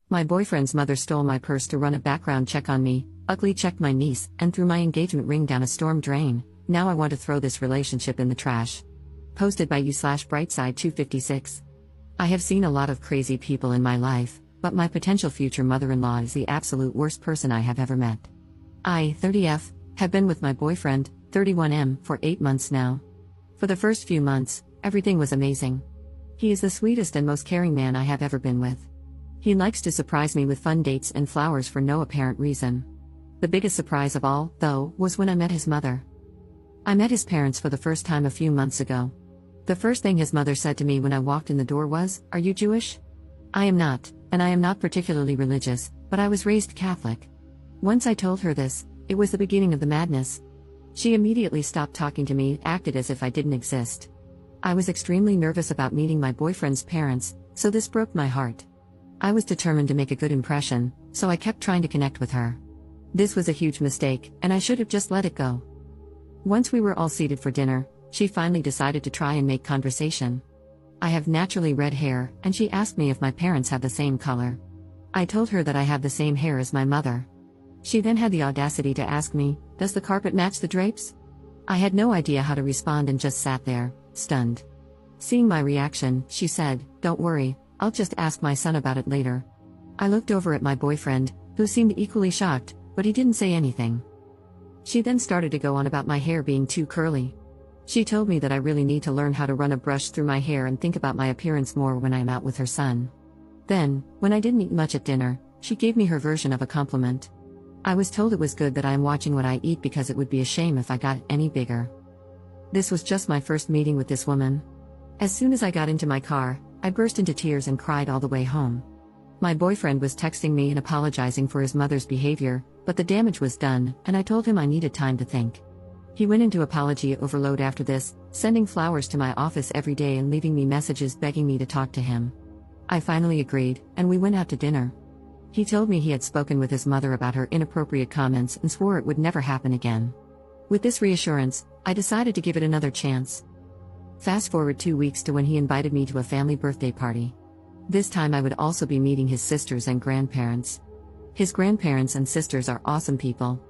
My boyfriend's mother stole my purse to run a background check on me, ugly checked my niece, and threw my engagement ring down a storm drain. Now I want to throw this relationship in the trash. Posted by you/Brightside256. I have seen a lot of crazy people in my life, but my potential future mother-in-law is the absolute worst person I have ever met. I, 30F, have been with my boyfriend, 31M, for 8 months now. For the first few months, everything was amazing. He is the sweetest and most caring man I have ever been with. He likes to surprise me with fun dates and flowers for no apparent reason. The biggest surprise of all, though, was when I met his mother. I met his parents for the first time a few months ago. The first thing his mother said to me when I walked in the door was, "Are you Jewish?" I am not, and I am not particularly religious, but I was raised Catholic. Once I told her this, it was the beginning of the madness. She immediately stopped talking to me, acted as if I didn't exist. I was extremely nervous about meeting my boyfriend's parents, so this broke my heart. I was determined to make a good impression, so I kept trying to connect with her. This was a huge mistake, and I should have just let it go. Once we were all seated for dinner, she finally decided to try and make conversation. I have naturally red hair, and she asked me if my parents have the same color. I told her that I have the same hair as my mother. She then had the audacity to ask me, "Does the carpet match the drapes?" I had no idea how to respond and just sat there, stunned. Seeing my reaction, she said, "Don't worry, I'll just ask my son about it later." I looked over at my boyfriend, who seemed equally shocked, but he didn't say anything. She then started to go on about my hair being too curly. She told me that I really need to learn how to run a brush through my hair and think about my appearance more when I'm out with her son. Then, when I didn't eat much at dinner, she gave me her version of a compliment. I was told it was good that I am watching what I eat because it would be a shame if I got any bigger. This was just my first meeting with this woman. As soon as I got into my car, I burst into tears and cried all the way home. My boyfriend was texting me and apologizing for his mother's behavior, but the damage was done, and I told him I needed time to think. He went into apology overload after this, sending flowers to my office every day and leaving me messages begging me to talk to him. I finally agreed, and we went out to dinner. He told me he had spoken with his mother about her inappropriate comments and swore it would never happen again. With this reassurance, I decided to give it another chance. Fast forward 2 weeks to when he invited me to a family birthday party. This time I would also be meeting his sisters and grandparents. His grandparents and sisters are awesome people.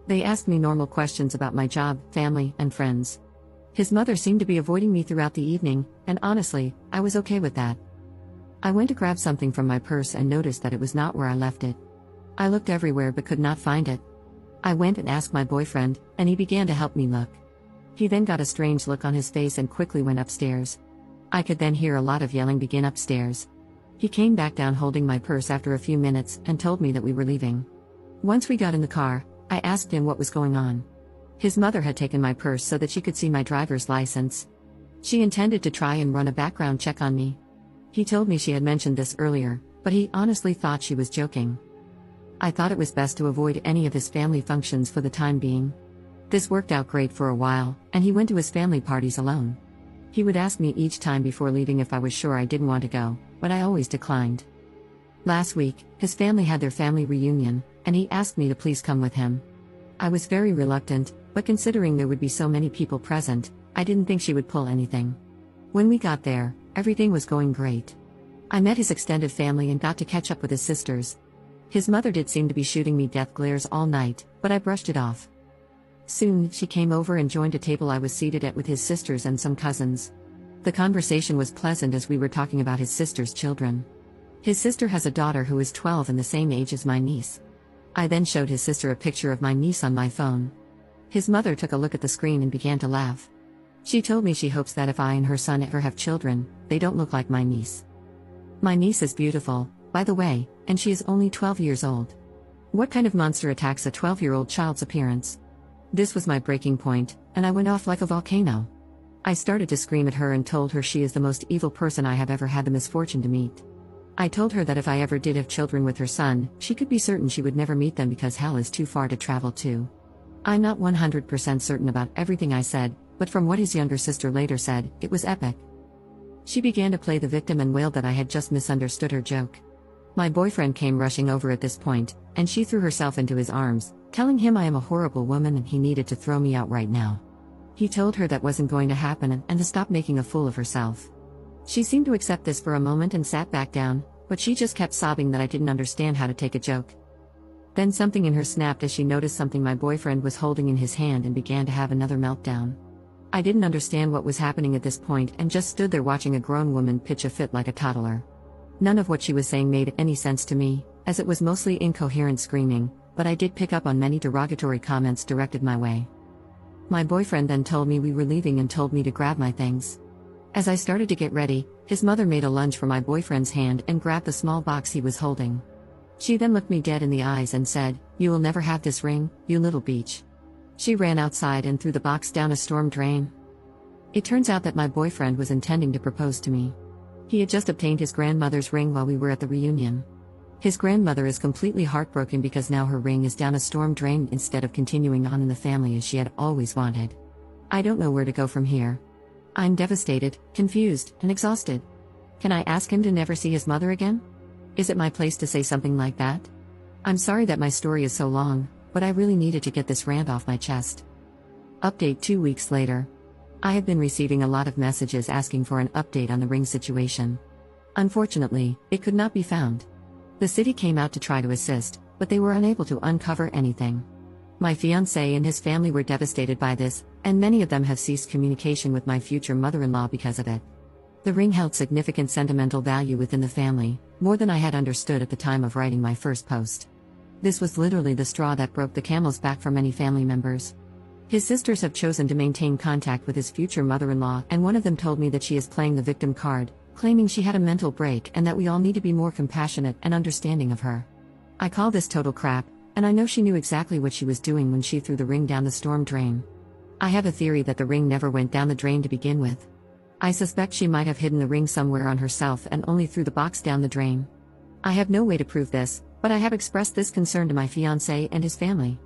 They asked me normal questions about my job, family, and friends. His mother seemed to be avoiding me throughout the evening, and honestly, I was okay with that. I went to grab something from my purse and noticed that it was not where I left it. I looked everywhere but could not find it. I went and asked my boyfriend, and he began to help me look. He then got a strange look on his face and quickly went upstairs. I could then hear a lot of yelling begin upstairs. He came back down holding my purse after a few minutes and told me that we were leaving. Once we got in the car, I asked him what was going on. His mother had taken my purse so that she could see my driver's license. She intended to try and run a background check on me. He told me she had mentioned this earlier, but he honestly thought she was joking. I thought it was best to avoid any of his family functions for the time being. This worked out great for a while, and he went to his family parties alone. He would ask me each time before leaving if I was sure I didn't want to go, but I always declined. Last week, his family had their family reunion, and he asked me to please come with him. I was very reluctant, but considering there would be so many people present, I didn't think she would pull anything. When we got there, everything was going great. I met his extended family and got to catch up with his sisters. His mother did seem to be shooting me death glares all night, but I brushed it off. Soon, she came over and joined a table I was seated at with his sisters and some cousins. The conversation was pleasant as we were talking about his sister's children. His sister has a daughter who is 12 and the same age as my niece. I then showed his sister a picture of my niece on my phone. His mother took a look at the screen and began to laugh. She told me she hopes that if I and her son ever have children, they don't look like my niece. My niece is beautiful, by the way, and she is only 12 years old. What kind of monster attacks a 12-year-old child's appearance? This was my breaking point, and I went off like a volcano. I started to scream at her and told her she is the most evil person I have ever had the misfortune to meet. I told her that if I ever did have children with her son, she could be certain she would never meet them because hell is too far to travel to. I'm not 100% certain about everything I said, but from what his younger sister later said, it was epic. She began to play the victim and wailed that I had just misunderstood her joke. My boyfriend came rushing over at this point, and she threw herself into his arms, telling him I am a horrible woman and he needed to throw me out right now. He told her that wasn't going to happen and to stop making a fool of herself. She seemed to accept this for a moment and sat back down, but she just kept sobbing that I didn't understand how to take a joke. Then something in her snapped as she noticed something my boyfriend was holding in his hand and began to have another meltdown. I didn't understand what was happening at this point and just stood there watching a grown woman pitch a fit like a toddler. None of what she was saying made any sense to me, as it was mostly incoherent screaming, but I did pick up on many derogatory comments directed my way. My boyfriend then told me we were leaving and told me to grab my things. As I started to get ready, his mother made a lunge for my boyfriend's hand and grabbed the small box he was holding. She then looked me dead in the eyes and said, "You will never have this ring, you little beach." She ran outside and threw the box down a storm drain. It turns out that my boyfriend was intending to propose to me. He had just obtained his grandmother's ring while we were at the reunion. His grandmother is completely heartbroken because now her ring is down a storm drain instead of continuing on in the family as she had always wanted. I don't know where to go from here. I'm devastated, confused, and exhausted. Can I ask him to never see his mother again? Is it my place to say something like that? I'm sorry that my story is so long, but I really needed to get this rant off my chest. Update 2 weeks later. I have been receiving a lot of messages asking for an update on the ring situation. Unfortunately, it could not be found. The city came out to try to assist, but they were unable to uncover anything. My fiancé and his family were devastated by this, and many of them have ceased communication with my future mother-in-law because of it. The ring held significant sentimental value within the family, more than I had understood at the time of writing my first post. This was literally the straw that broke the camel's back for many family members. His sisters have chosen to maintain contact with his future mother-in-law, and one of them told me that she is playing the victim card, claiming she had a mental break and that we all need to be more compassionate and understanding of her. I call this total crap, and I know she knew exactly what she was doing when she threw the ring down the storm drain. I have a theory that the ring never went down the drain to begin with. I suspect she might have hidden the ring somewhere on herself and only threw the box down the drain. I have no way to prove this, but I have expressed this concern to my fiancé and his family.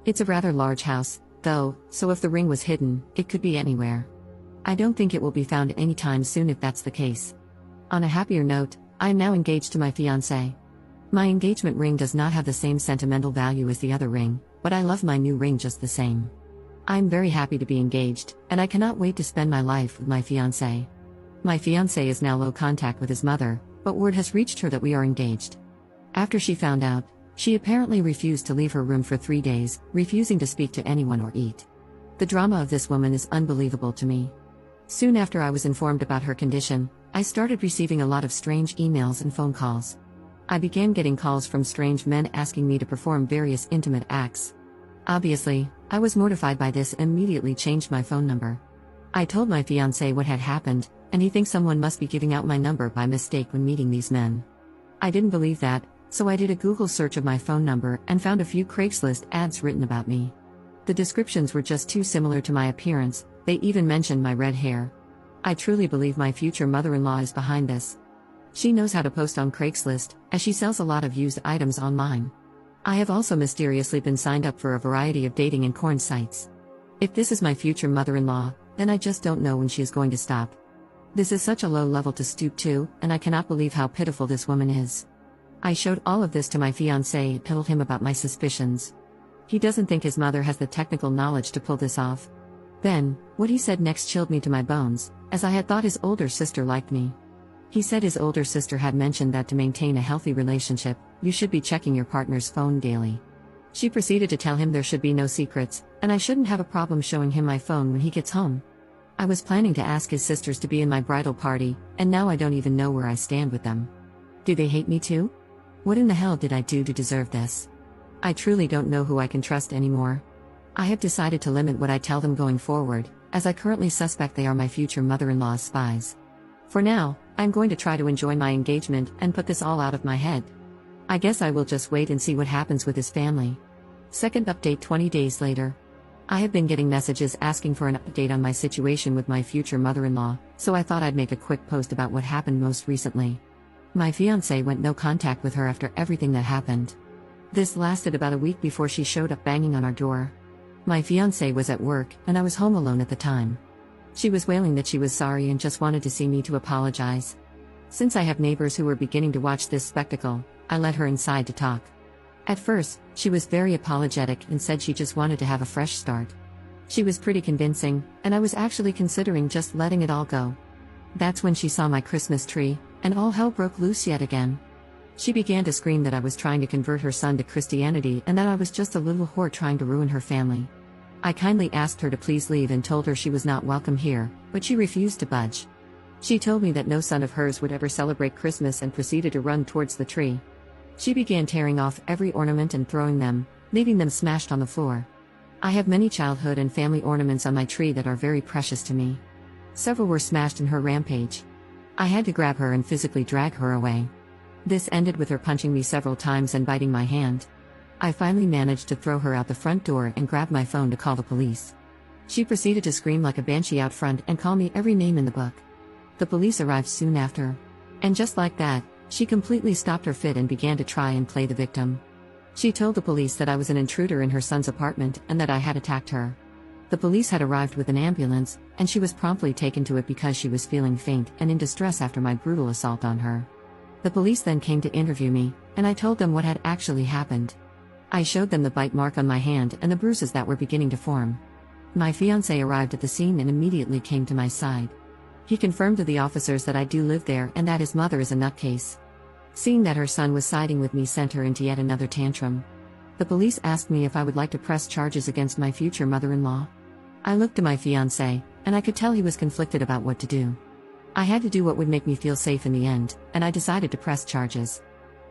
It's a rather large house, though, so if the ring was hidden, it could be anywhere. I don't think it will be found anytime soon if that's the case. On a happier note, I am now engaged to my fiancé. My engagement ring does not have the same sentimental value as the other ring, but I love my new ring just the same. I'm very happy to be engaged, and I cannot wait to spend my life with my fiancé. My fiancé is now low contact with his mother, but word has reached her that we are engaged. After she found out, she apparently refused to leave her room for 3 days, refusing to speak to anyone or eat. The drama of this woman is unbelievable to me. Soon after I was informed about her condition, I started receiving a lot of strange emails and phone calls. I began getting calls from strange men asking me to perform various intimate acts. Obviously, I was mortified by this and immediately changed my phone number. I told my fiancé what had happened, and he thinks someone must be giving out my number by mistake when meeting these men. I didn't believe that, so I did a Google search of my phone number and found a few Craigslist ads written about me. The descriptions were just too similar to my appearance, they even mentioned my red hair. I truly believe my future mother-in-law is behind this. She knows how to post on Craigslist, as she sells a lot of used items online. I have also mysteriously been signed up for a variety of dating and porn sites. If this is my future mother-in-law, then I just don't know when she is going to stop. This is such a low level to stoop to, and I cannot believe how pitiful this woman is. I showed all of this to my fiancé and told him about my suspicions. He doesn't think his mother has the technical knowledge to pull this off. Then, what he said next chilled me to my bones, as I had thought his older sister liked me. He said his older sister had mentioned that to maintain a healthy relationship, you should be checking your partner's phone daily. She proceeded to tell him there should be no secrets, and I shouldn't have a problem showing him my phone when he gets home. I was planning to ask his sisters to be in my bridal party, and now I don't even know where I stand with them. Do they hate me too? What in the hell did I do to deserve this? I truly don't know who I can trust anymore. I have decided to limit what I tell them going forward, as I currently suspect they are my future mother-in-law's spies. For now, I'm going to try to enjoy my engagement and put this all out of my head. I guess I will just wait and see what happens with his family. Second update 20 days later. I have been getting messages asking for an update on my situation with my future mother-in-law, so I thought I'd make a quick post about what happened most recently. My fiancé went no contact with her after everything that happened. This lasted about a week before she showed up banging on our door. My fiancé was at work, and I was home alone at the time. She was wailing that she was sorry and just wanted to see me to apologize. Since I have neighbors who were beginning to watch this spectacle, I let her inside to talk. At first, she was very apologetic and said she just wanted to have a fresh start. She was pretty convincing, and I was actually considering just letting it all go. That's when she saw my Christmas tree, and all hell broke loose yet again. She began to scream that I was trying to convert her son to Christianity and that I was just a little whore trying to ruin her family. I kindly asked her to please leave and told her she was not welcome here, but she refused to budge. She told me that no son of hers would ever celebrate Christmas and proceeded to run towards the tree. She began tearing off every ornament and throwing them, leaving them smashed on the floor. I have many childhood and family ornaments on my tree that are very precious to me. Several were smashed in her rampage. I had to grab her and physically drag her away. This ended with her punching me several times and biting my hand. I finally managed to throw her out the front door and grab my phone to call the police. She proceeded to scream like a banshee out front and call me every name in the book. The police arrived soon after. And just like that, she completely stopped her fit and began to try and play the victim. She told the police that I was an intruder in her son's apartment and that I had attacked her. The police had arrived with an ambulance, and she was promptly taken to it because she was feeling faint and in distress after my brutal assault on her. The police then came to interview me, and I told them what had actually happened. I showed them the bite mark on my hand and the bruises that were beginning to form. My fiancé arrived at the scene and immediately came to my side. He confirmed to the officers that I do live there and that his mother is a nutcase. Seeing that her son was siding with me sent her into yet another tantrum. The police asked me if I would like to press charges against my future mother-in-law. I looked at my fiancé, and I could tell he was conflicted about what to do. I had to do what would make me feel safe in the end, and I decided to press charges.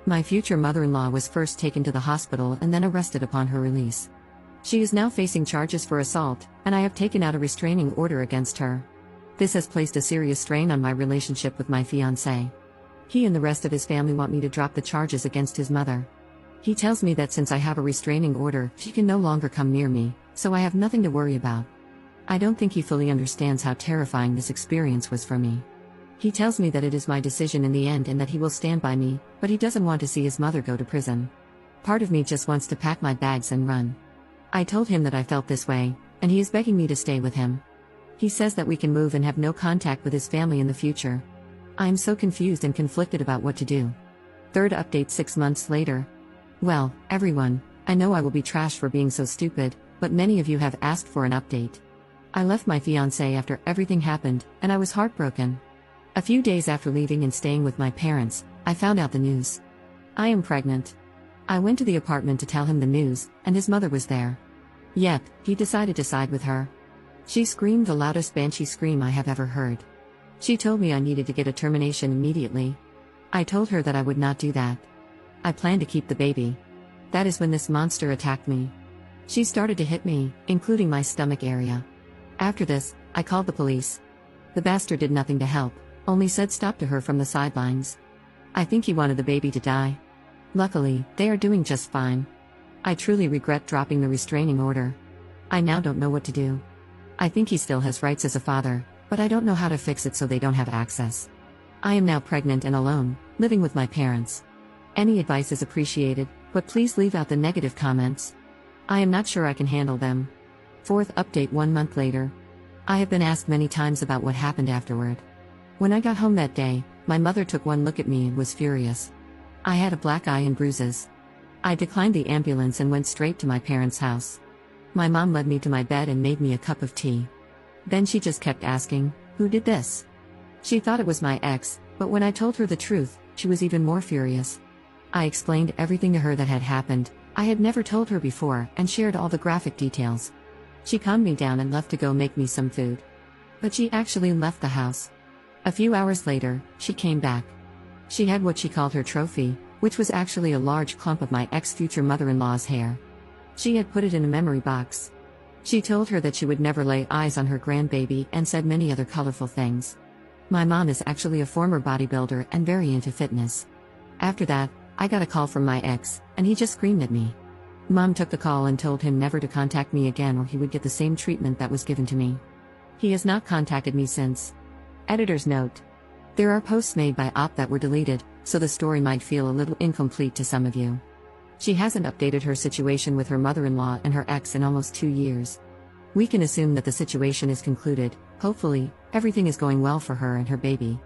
My future mother-in-law was first taken to the hospital and then arrested upon her release. She is now facing charges for assault, and I have taken out a restraining order against her. This has placed a serious strain on my relationship with my fiancé. He and the rest of his family want me to drop the charges against his mother. He tells me that since I have a restraining order, she can no longer come near me, so I have nothing to worry about. I don't think he fully understands how terrifying this experience was for me. He tells me that it is my decision in the end and that he will stand by me, but he doesn't want to see his mother go to prison. Part of me just wants to pack my bags and run. I told him that I felt this way, and he is begging me to stay with him. He says that we can move and have no contact with his family in the future. I am so confused and conflicted about what to do. Third update 6 months later. Well, everyone, I know I will be trashed for being so stupid, but many of you have asked for an update. I left my fiancé after everything happened, and I was heartbroken. A few days after leaving and staying with my parents, I found out the news. I am pregnant. I went to the apartment to tell him the news, and his mother was there. Yep, he decided to side with her. She screamed the loudest banshee scream I have ever heard. She told me I needed to get a termination immediately. I told her that I would not do that. I planned to keep the baby. That is when this monster attacked me. She started to hit me, including my stomach area. After this, I called the police. The bastard did nothing to help, only said stop to her from the sidelines. I think he wanted the baby to die. Luckily, they are doing just fine. I truly regret dropping the restraining order. I now don't know what to do. I think he still has rights as a father, but I don't know how to fix it so they don't have access. I am now pregnant and alone, living with my parents. Any advice is appreciated, but please leave out the negative comments. I am not sure I can handle them. Fourth update 1 month later. I have been asked many times about what happened afterward. When I got home that day, my mother took one look at me and was furious. I had a black eye and bruises. I declined the ambulance and went straight to my parents' house. My mom led me to my bed and made me a cup of tea. Then she just kept asking, "Who did this?" She thought it was my ex, but when I told her the truth, she was even more furious. I explained everything to her that had happened. I had never told her before and shared all the graphic details. She calmed me down and left to go make me some food. But she actually left the house. A few hours later, she came back. She had what she called her trophy, which was actually a large clump of my ex-future mother-in-law's hair. She had put it in a memory box. She told her that she would never lay eyes on her grandbaby and said many other colorful things. My mom is actually a former bodybuilder and very into fitness. After that, I got a call from my ex, and he just screamed at me. Mom took the call and told him never to contact me again or he would get the same treatment that was given to me. He has not contacted me since. Editor's note. There are posts made by Op that were deleted, so the story might feel a little incomplete to some of you. She hasn't updated her situation with her mother-in-law and her ex in almost 2 years. We can assume that the situation is concluded. Hopefully, everything is going well for her and her baby.